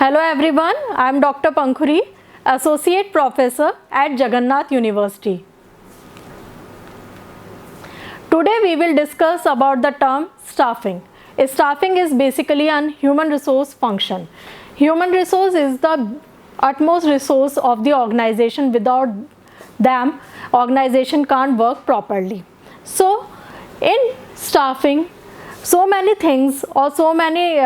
Hello everyone, I am Dr. Pankhuri, Associate Professor at Jagannath University. Today we will discuss about the term staffing. Staffing is basically an human resource function. Human resource is the utmost resource of the organization. Without them, organization can't work properly. So in staffing, so many things or so many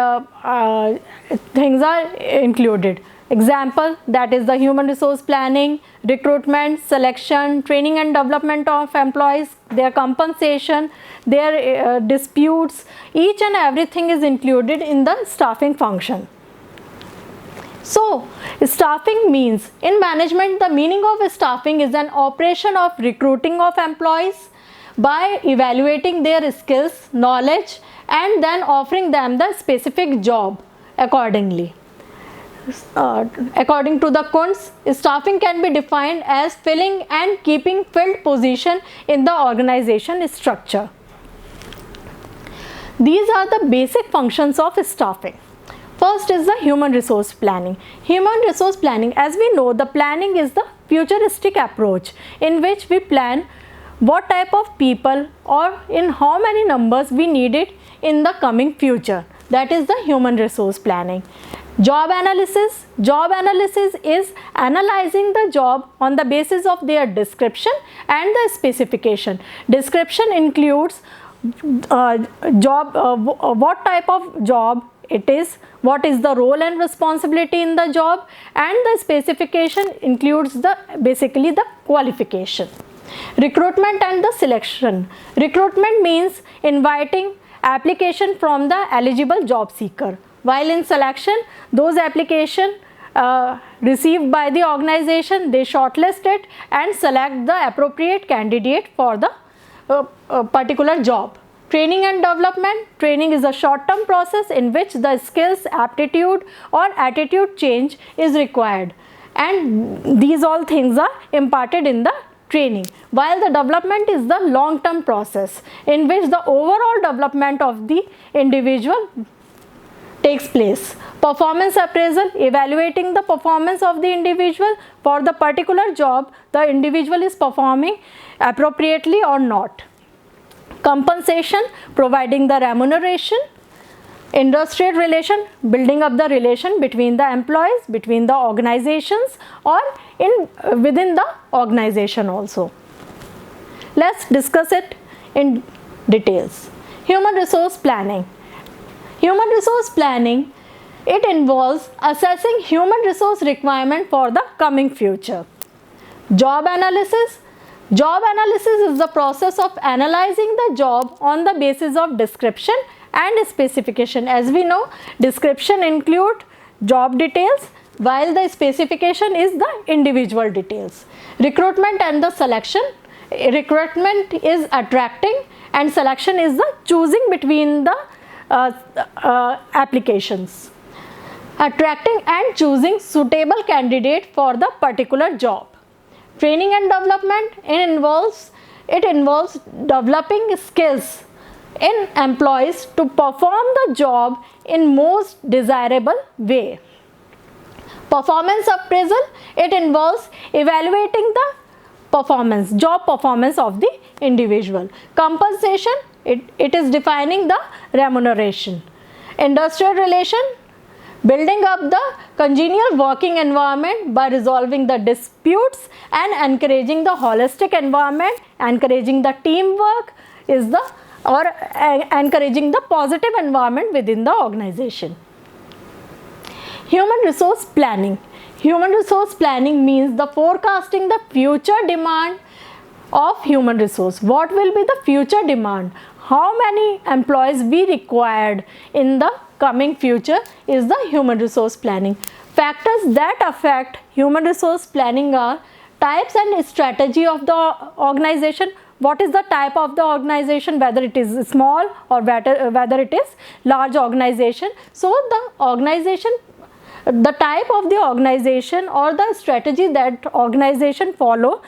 things are included. Example, that is the human resource planning, recruitment, selection, training and development of employees, their compensation, their disputes. Each and everything is included in the staffing function. So staffing means, in management, the meaning of staffing is an operation of recruiting of employees by evaluating their skills, knowledge, and then offering them the specific job accordingly. According to the Kuntz, staffing can be defined as filling and keeping filled position in the organization structure. These are the basic functions of staffing. First is the human resource planning. Human resource planning, as we know, the planning is the futuristic approach in which we plan what type of people or in how many numbers we need it in the coming future. That is the human resource planning. Job analysis. Job analysis is analyzing the job on the basis of their description and the specification. Description includes what type of job it is, what is the role and responsibility in the job, and the specification includes basically the qualification. Recruitment and the selection. Recruitment means inviting application from the eligible job seeker, while in selection, those application received by the organization, they shortlist it and select the appropriate candidate for the particular job. Training and development. Training is a short-term process in which the skills, aptitude or attitude change is required, and these all things are imparted in the training, while the development is the long-term process in which the overall development of the individual takes place. Performance appraisal, evaluating the performance of the individual for the particular job the individual is performing appropriately or not. Compensation, providing the remuneration. Industrial relation, building up the relation between the employees, between the organizations, or within the organization also. Let's discuss it in details. Human resource planning. Human resource planning, it involves assessing human resource requirement for the coming future. Job analysis. Job analysis is the process of analyzing the job on the basis of description and specification. As we know, description include job details, while the specification is the individual details. Recruitment and the selection. Recruitment is attracting and selection is the choosing between the applications. Attracting and choosing suitable candidate for the particular job. Training and development, it involves developing skills in employees to perform the job in most desirable way. Performance appraisal, it involves evaluating the job performance of the individual. Compensation, it is defining the remuneration. Industrial relation, building up the congenial working environment by resolving the disputes and encouraging the holistic environment, encouraging the teamwork encouraging the positive environment within the organization. Human resource planning. Human resource planning means the forecasting the future demand of human resource. What will be the future demand? How many employees we required in the coming future is the human resource planning. Factors that affect human resource planning are types and strategy of the organization. What is the type of the organization, whether it is small or whether it is large organization. So the organization, the type of the organization or the strategy that organization follow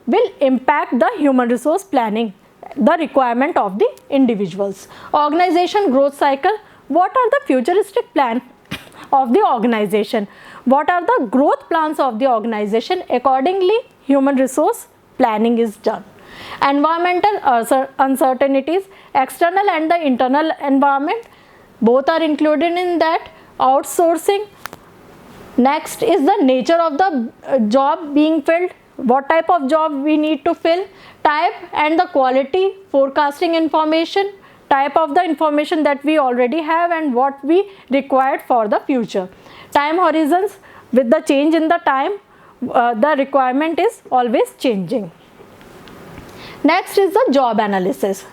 will impact the human resource planning, the requirement of the individuals. Organization growth cycle. What are the futuristic plan of the organization. What are the growth plans of the organization? Accordingly, human resource planning is done. Environmental uncertainties, external and the internal environment, both are included in that. Outsourcing. Next is the nature of the job being filled, what type of job we need to fill, type and the quality, forecasting information, type of the information that we already have and what we required for the future. Time horizons, with the change in the time, the requirement is always changing. Next is the job analysis.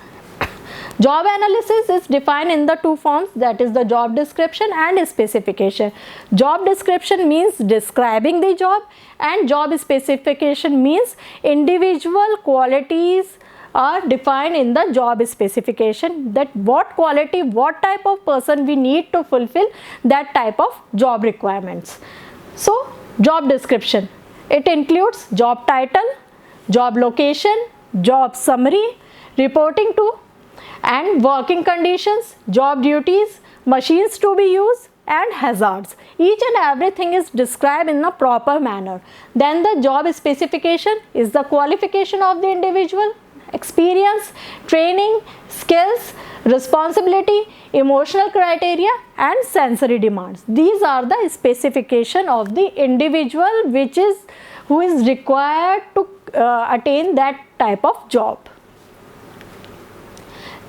Job analysis is defined in the two forms, that is the job description and specification. Job description means describing the job and job specification means individual qualities are defined in the job specification, that what quality, what type of person we need to fulfill that type of job requirements. So, job description, it includes job title, job location, job summary, reporting to and working conditions, job duties, machines to be used and hazards. Each and everything is described in a proper manner. Then the job specification is the qualification of the individual, experience, training, skills, responsibility, emotional criteria and sensory demands. These are the specification of the individual who is required to attain that type of job.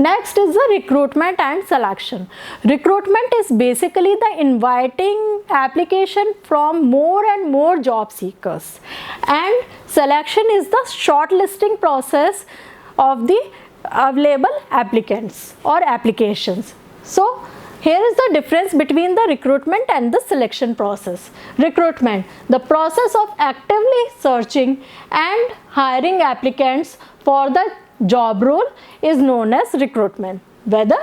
Next is the recruitment and selection. Recruitment is basically the inviting application from more and more job seekers, and selection is the shortlisting process of the available applicants or applications. So, here is the difference between the recruitment and the selection process. Recruitment, the process of actively searching and hiring applicants for the job role is known as recruitment. Whether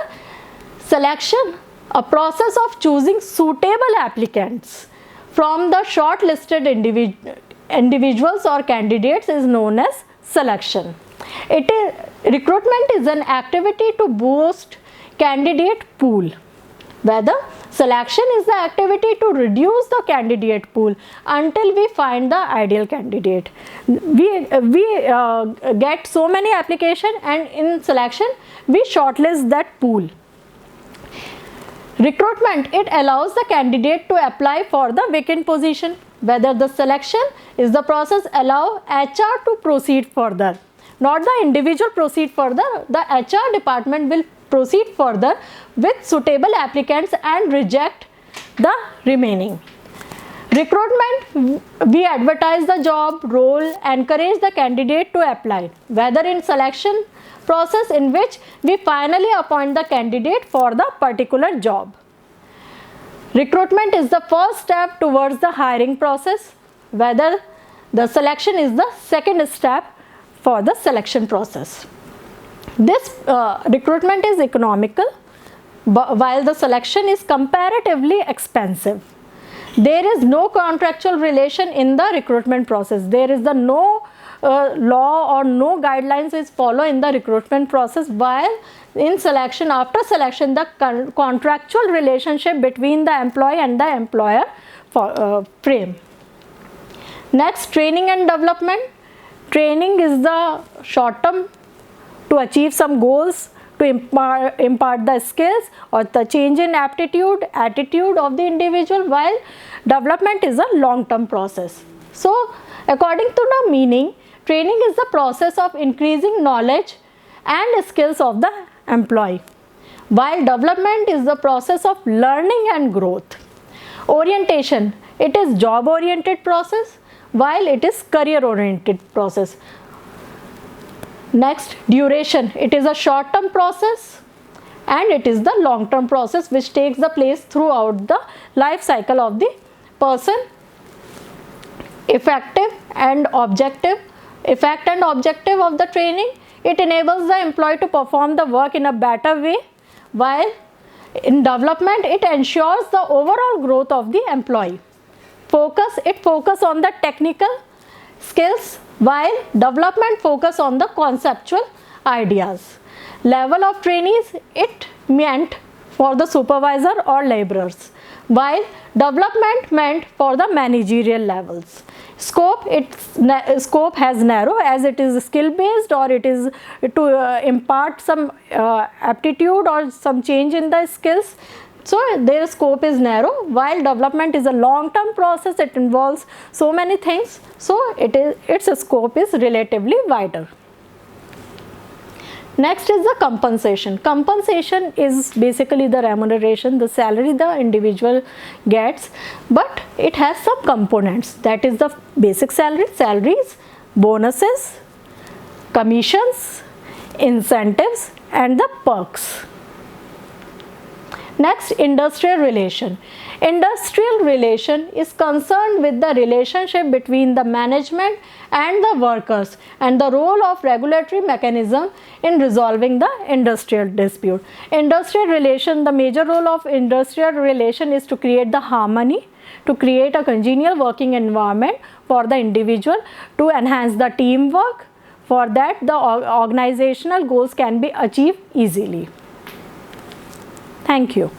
selection, a process of choosing suitable applicants from the shortlisted individuals or candidates is known as selection. Recruitment is an activity to boost candidate pool. Whether selection is the activity to reduce the candidate pool until we find the ideal candidate. We get so many applications and in selection we shortlist that pool. Recruitment, it allows the candidate to apply for the vacant position. Whether the selection is the process allow HR to proceed further, not the individual proceed further. The HR department will proceed further with suitable applicants and reject the remaining. Recruitment, we advertise the job role, encourage the candidate to apply. Whether in selection process, in which we finally appoint the candidate for the particular job. Recruitment is the first step towards the hiring process, whether the selection is the second step for the selection process. This recruitment is economical, while the selection is comparatively expensive. There is no contractual relation in the recruitment process. There is no law or no guidelines is followed in the recruitment process, while in selection, after selection, the contractual relationship between the employee and the employer frame. Next, training and development. Training is the short term to achieve some goals, to impart the skills or the change in attitude of the individual, while development is a long-term process. So, according to the meaning, training is the process of increasing knowledge and skills of the employee, while development is the process of learning and growth. Orientation, it is job-oriented process, while it is career-oriented process. Next, duration, it is a short-term process and it is the long-term process which takes the place throughout the life cycle of the person. Effect and objective of the training, it enables the employee to perform the work in a better way, while in development it ensures the overall growth of the employee. It focus on the technical skills, while development focus on the conceptual ideas. Level of trainees, it meant for the supervisor or laborers, while development meant for the managerial levels. Scope has narrow, as it is skill based, or it is to impart some aptitude or some change in the skills. So their scope is narrow, while development is a long term process. It involves so many things, so its scope is relatively wider. Next is the compensation. Compensation is basically the remuneration, the salary the individual gets, but it has some components. That is the basic salary, salaries, bonuses, commissions, incentives, and the perks. Next, industrial relation. Industrial relation is concerned with the relationship between the management and the workers and the role of regulatory mechanism in resolving the industrial dispute. Industrial relation, the major role of industrial relation is to create the harmony, to create a congenial working environment for the individual, to enhance the teamwork. For that, the organizational goals can be achieved easily. Thank you.